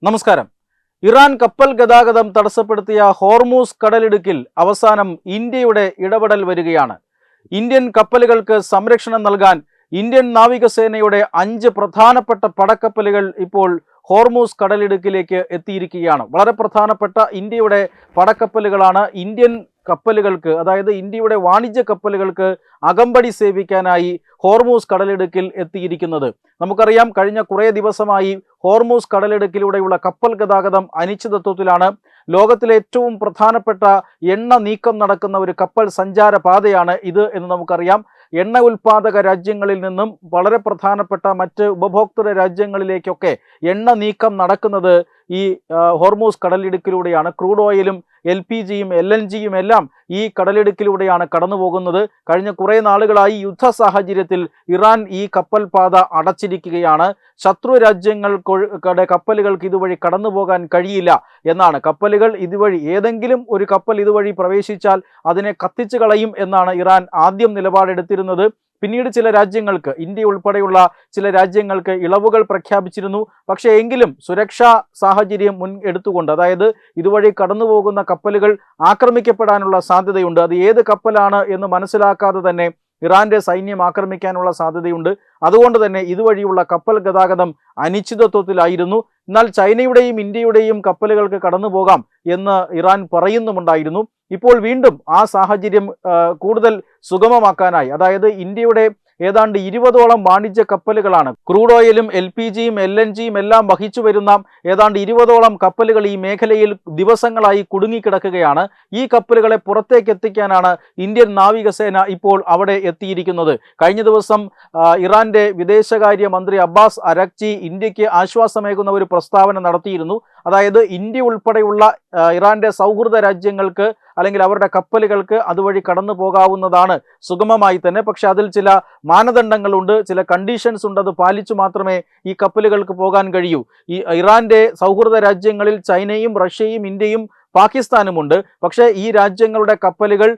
നമസ്കാരം. ഇറാൻ കപ്പൽ ഗതാഗതം തടസ്സപ്പെടുത്തിയ ഹോർമൂസ് കടലിടുക്കിൽ അവസാനം ഇന്ത്യയുടെ ഇടപെടൽ വരികയാണ്. ഇന്ത്യൻ കപ്പലുകൾക്ക് സംരക്ഷണം നൽകാൻ ഇന്ത്യൻ നാവികസേനയുടെ 5 പ്രധാനപ്പെട്ട പടക്കപ്പലുകൾ ഇപ്പോൾ ഹോർമൂസ് കടലിടുക്കിലേക്ക് എത്തിയിരിക്കുകയാണ്. വളരെ പ്രധാനപ്പെട്ട ഇന്ത്യയുടെ പടക്കപ്പലുകളാണ് ഇന്ത്യൻ കപ്പലുകൾക്ക്, അതായത് ഇന്ത്യയുടെ വാണിജ്യ കപ്പലുകൾക്ക് അകമ്പടി സേവിക്കാനായി ഹോർമൂസ് കടലിടുക്കിൽ എത്തിയിരിക്കുന്നത്. നമുക്കറിയാം, കഴിഞ്ഞ കുറേ ദിവസമായി ഹോർമൂസ് കടലിടുക്കിലൂടെയുള്ള കപ്പൽ ഗതാഗതം അനിശ്ചിതത്വത്തിലാണ്. ലോകത്തിലെ ഏറ്റവും പ്രധാനപ്പെട്ട എണ്ണ നീക്കം നടക്കുന്ന ഒരു കപ്പൽ സഞ്ചാര പാതയാണ് ഇത് എന്ന് നമുക്കറിയാം. എണ്ണ ഉൽപ്പാദക രാജ്യങ്ങളിൽ നിന്നും വളരെ പ്രധാനപ്പെട്ട മറ്റ് ഉപഭോക്തൃ രാജ്യങ്ങളിലേക്കൊക്കെ എണ്ണ നീക്കം നടക്കുന്നത് ഈ ഹോർമൂസ് കടലിടുക്കിലൂടെയാണ്. ക്രൂഡ് ഓയിലും LPGയും LNGയും എല്ലാം ഈ കടലിടുക്കിലൂടെയാണ് കടന്നു പോകുന്നത്. കഴിഞ്ഞ കുറേ നാളുകളായി യുദ്ധ സാഹചര്യത്തിൽ ഇറാൻ ഈ കപ്പൽ പാത അടച്ചിരിക്കുകയാണ്. ശത്രു രാജ്യങ്ങളുടെ കപ്പലുകൾക്ക് ഇതുവഴി കടന്നു പോകാൻ കഴിയില്ല എന്നാണ്. കപ്പലുകൾ ഇതുവഴി, ഏതെങ്കിലും ഒരു കപ്പൽ ഇതുവഴി പ്രവേശിച്ചാൽ അതിനെ കത്തിച്ചു കളയും എന്നാണ് ഇറാൻ ആദ്യം നിലപാടെടുത്തിരുന്നത്. പിന്നീട് ചില രാജ്യങ്ങൾക്ക്, ഇന്ത്യ ഉൾപ്പെടെയുള്ള ചില രാജ്യങ്ങൾക്ക് ഇളവുകൾ പ്രഖ്യാപിച്ചിരുന്നു. പക്ഷേ എങ്കിലും സുരക്ഷാ സാഹചര്യം മുൻ എടുത്തുകൊണ്ട്, അതായത് ഇതുവഴി കടന്നു പോകുന്ന കപ്പലുകൾ ആക്രമിക്കപ്പെടാനുള്ള സാധ്യതയുണ്ട്. അത് ഏത് കപ്പലാണ് എന്ന് മനസ്സിലാക്കാതെ തന്നെ ഇറാന്റെ സൈന്യം ആക്രമിക്കാനുള്ള സാധ്യതയുണ്ട്. അതുകൊണ്ട് തന്നെ ഇതുവഴിയുള്ള കപ്പൽ ഗതാഗതം അനിശ്ചിതത്വത്തിലായിരുന്നു. എന്നാൽ ചൈനയുടെയും ഇന്ത്യയുടെയും കപ്പലുകൾക്ക് കടന്നു പോകാം എന്ന് ഇറാൻ പറയുന്നുമുണ്ടായിരുന്നു. ഇപ്പോൾ വീണ്ടും ആ സാഹചര്യം കൂടുതൽ സുഗമമാക്കാനായി, അതായത് ഇന്ത്യയുടെ ഏതാണ്ട് 20ഓളം വാണിജ്യ കപ്പലുകളാണ്, ക്രൂഡ് ഓയിലും LPGയും LNGയും എല്ലാം വഹിച്ചു വരുന്ന ഏതാണ്ട് 20ഓളം കപ്പലുകൾ ഈ മേഖലയിൽ ദിവസങ്ങളായി കുടുങ്ങിക്കിടക്കുകയാണ്. ഈ കപ്പലുകളെ പുറത്തേക്ക് എത്തിക്കാനാണ് ഇന്ത്യൻ നാവികസേന ഇപ്പോൾ അവിടെ എത്തിയിരിക്കുന്നത്. കഴിഞ്ഞ ദിവസം ഇറാന്റെ വിദേശകാര്യ മന്ത്രി അബ്ബാസ് അരക്ചി ഇന്ത്യക്ക് ആശ്വാസമേകുന്ന ഒരു പ്രസ്താവന നടത്തിയിരുന്നു. അതായത് ഇന്ത്യ ഉൾപ്പെടെയുള്ള ഇറാന്റെ സൗഹൃദ രാജ്യങ്ങൾക്ക് അല്ലെങ്കിൽ അവരുടെ കപ്പലുകൾക്ക് അതുവഴി കടന്നു പോകാവുന്നതാണ് സുഗമമായി തന്നെ. പക്ഷെ അതിൽ ചില മാനദണ്ഡങ്ങളുണ്ട്, ചില കണ്ടീഷൻസ് ഉണ്ട്. അത് പാലിച്ചു മാത്രമേ ഈ കപ്പലുകൾക്ക് പോകാൻ കഴിയൂ. ഈ ഇറാന്റെ സൗഹൃദ രാജ്യങ്ങളിൽ ചൈനയും റഷ്യയും ഇന്ത്യയും പാകിസ്ഥാനുമുണ്ട്. പക്ഷേ ഈ രാജ്യങ്ങളുടെ കപ്പലുകൾ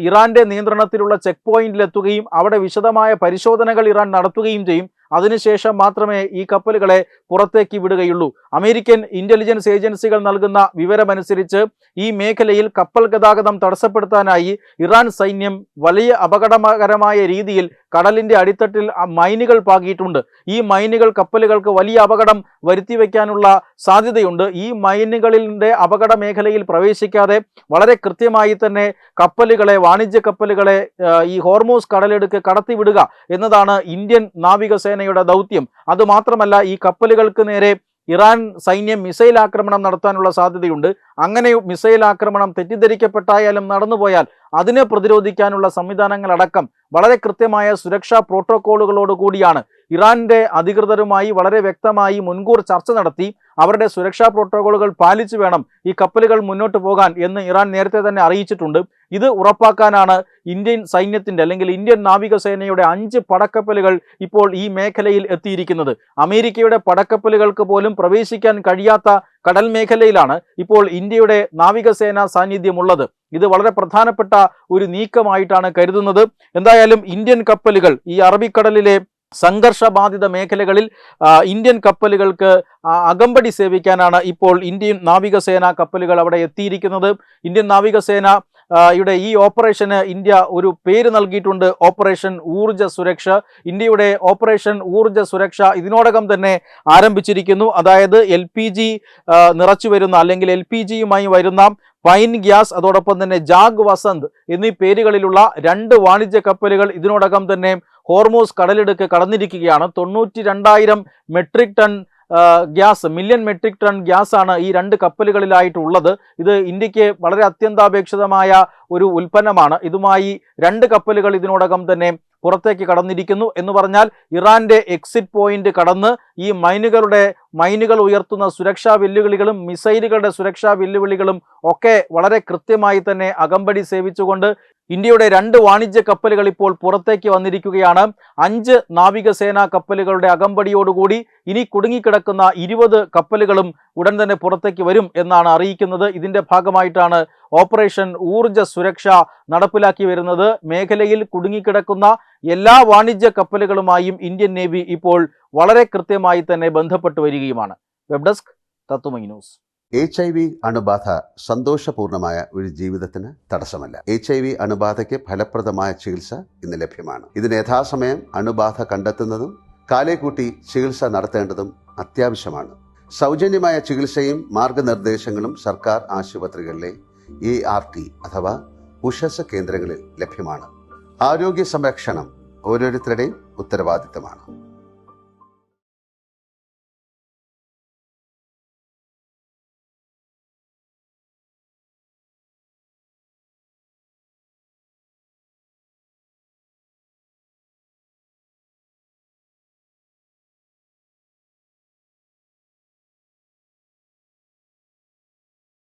ഇറാന്റെ നിയന്ത്രണത്തിലുള്ള ചെക്ക് പോയിന്റിലെത്തുകയും അവിടെ വിശദമായ പരിശോധനകൾ ഇറാൻ നടത്തുകയും ചെയ്യും. അതിനുശേഷം മാത്രമേ ഈ കപ്പലുകളെ പുറത്തേക്ക് വിടുകയുള്ളൂ. അമേരിക്കൻ ഇന്റലിജൻസ് ഏജൻസികൾ നൽകുന്ന വിവരമനുസരിച്ച് ഈ മേഖലയിൽ കപ്പൽ ഗതാഗതം തടസ്സപ്പെടുത്താനായി ഇറാൻ സൈന്യം വലിയ അപകടകരമായ രീതിയിൽ കടലിന്റെ അടിത്തട്ടിൽ മൈനുകൾ പാകിയിട്ടുണ്ട്. ഈ മൈനുകൾ കപ്പലുകൾക്ക് വലിയ അപകടം വരുത്തിവെക്കാനുള്ള സാധ്യതയുണ്ട്. ഈ മൈനുകളിന്റെ അപകട മേഖലയിൽ പ്രവേശിക്കാതെ വളരെ കൃത്യമായി തന്നെ കപ്പലുകളെ, വാണിജ്യ കപ്പലുകളെ ഈ ഹോർമൂസ് കടലിടുക്ക് കടത്തിവിടുക എന്നതാണ് ഇന്ത്യൻ നാവികസേനയുടെ ദൗത്യം. അതുമാത്രമല്ല, ഈ കപ്പലുകൾക്ക് നേരെ ഇറാൻ സൈന്യം മിസൈൽ ആക്രമണം നടത്താനുള്ള സാധ്യതയുണ്ട്. അങ്ങനെ മിസൈൽ ആക്രമണം തെറ്റിദ്ധരിക്കപ്പെട്ടായാലും നടന്നുപോയാൽ അതിനെ പ്രതിരോധിക്കാനുള്ള സംവിധാനങ്ങളടക്കം വളരെ കൃത്യമായ സുരക്ഷാ പ്രോട്ടോക്കോളുകളോട് കൂടിയാണ് ഇറാന്റെ അധികൃതരുമായി വളരെ വ്യക്തമായി മുൻകൂർ ചർച്ച നടത്തി അവരുടെ സുരക്ഷാ പ്രോട്ടോക്കോളുകൾ പാലിച്ചു വേണം ഈ കപ്പലുകൾ മുന്നോട്ട് പോകാൻ എന്ന് ഇറാൻ നേരത്തെ തന്നെ അറിയിച്ചിട്ടുണ്ട്. ഇത് ഉറപ്പാക്കാനാണ് ഇന്ത്യൻ സൈന്യത്തിന്റെ അല്ലെങ്കിൽ ഇന്ത്യൻ നാവികസേനയുടെ 5 പടക്കപ്പലുകൾ ഇപ്പോൾ ഈ മേഖലയിൽ എത്തിയിരിക്കുന്നത്. അമേരിക്കയുടെ പടക്കപ്പലുകൾക്ക് പോലും പ്രവേശിക്കാൻ കഴിയാത്ത കടൽ മേഖലയിലാണ് ഇപ്പോൾ ഇന്ത്യയുടെ നാവികസേന സാന്നിധ്യമുള്ളത്. ഇത് വളരെ പ്രധാനപ്പെട്ട ഒരു നീക്കമായിട്ടാണ് കരുതുന്നത്. എന്തായാലും ഇന്ത്യൻ കപ്പലുകൾ ഈ അറബിക്കടലിലെ സംഘർഷബാധിത മേഖലകളിൽ ഇന്ത്യൻ കപ്പലുകൾക്ക് അകമ്പടി സേവിക്കാനാണ് ഇപ്പോൾ ഇന്ത്യൻ നാവികസേന കപ്പലുകൾ അവിടെ എത്തിയിരിക്കുന്നത്. ഇന്ത്യൻ നാവികസേന ഈ ഓപ്പറേഷന് ഇന്ത്യ ഒരു പേര് നൽകിയിട്ടുണ്ട്, ഓപ്പറേഷൻ ഊർജ സുരക്ഷ. ഇന്ത്യയുടെ ഓപ്പറേഷൻ ഊർജ സുരക്ഷ ഇതിനോടകം തന്നെ ആരംഭിച്ചിരിക്കുന്നു. അതായത് LPG നിറച്ചു വരുന്ന അല്ലെങ്കിൽ LPGയുമായി വരുന്ന പൈൻ ഗ്യാസ്, അതോടൊപ്പം തന്നെ ജാഗ് വസന്ത് എന്നീ പേരുകളിലുള്ള 2 വാണിജ്യ കപ്പലുകൾ ഇതിനോടകം തന്നെ ഹോർമൂസ് കടലിടുക്ക് കടന്നിരിക്കുകയാണ്. 92,000 metric ton gas, million metric ton ഗ്യാസാണ് ഈ 2 കപ്പലുകളിലായിട്ടുള്ളത്. ഇത് ഇന്ത്യക്ക് വളരെ അത്യന്താപേക്ഷിതമായ ഒരു ഉൽപ്പന്നമാണ്. ഇതുമായി 2 കപ്പലുകൾ ഇതിനോടകം തന്നെ പുറത്തേക്ക് കടന്നിരിക്കുന്നു. എന്ന് പറഞ്ഞാൽ ഇറാന്റെ എക്സിറ്റ് പോയിന്റ് കടന്ന് ഈ മൈനുകൾ ഉയർത്തുന്ന സുരക്ഷാ വെല്ലുവിളികളും മിസൈലുകളുടെ സുരക്ഷാ വെല്ലുവിളികളും ഒക്കെ വളരെ കൃത്യമായി തന്നെ അകമ്പടി സേവിച്ചുകൊണ്ട് ഇന്ത്യയുടെ 2 വാണിജ്യ കപ്പലുകൾ ഇപ്പോൾ പുറത്തേക്ക് വന്നിരിക്കുകയാണ്. 5 നാവികസേനാ കപ്പലുകളുടെ അകമ്പടിയോടുകൂടി ഇനി കുടുങ്ങിക്കിടക്കുന്ന 20 കപ്പലുകളും ഉടൻ തന്നെ പുറത്തേക്ക് വരും എന്നാണ് അറിയിക്കുന്നത്. ഇതിന്റെ ഭാഗമായിട്ടാണ് ഓപ്പറേഷൻ ഊർജ സുരക്ഷ നടപ്പിലാക്കി വരുന്നത്. മേഖലയിൽ കുടുങ്ങിക്കിടക്കുന്ന എല്ലാ വാണിജ്യ കപ്പലുകളുമായും ഇന്ത്യൻ നേവി ഇപ്പോൾ വളരെ കൃത്യമായി തന്നെ ബന്ധപ്പെട്ട് വരികയുമാണ്. Web desk Tatwamayi news. HIV അണുബാധ സന്തോഷപൂർണമായ ഒരു ജീവിതത്തിന് തടസ്സമല്ല. HIV അണുബാധയ്ക്ക് ഫലപ്രദമായ ചികിത്സ ഇന്ന് ലഭ്യമാണ്. ഇതിന് യഥാസമയം അണുബാധ കണ്ടെത്തുന്നതും കാലേക്കൂട്ടി ചികിത്സ നടത്തേണ്ടതും അത്യാവശ്യമാണ്. സൗജന്യമായ ചികിത്സയും മാർഗനിർദ്ദേശങ്ങളും സർക്കാർ ആശുപത്രികളിലെ ART അഥവാ ഉഷസ് കേന്ദ്രങ്ങളിൽ ലഭ്യമാണ്. ആരോഗ്യ സംരക്ഷണം ഓരോരുത്തരുടെയും ഉത്തരവാദിത്തമാണ്.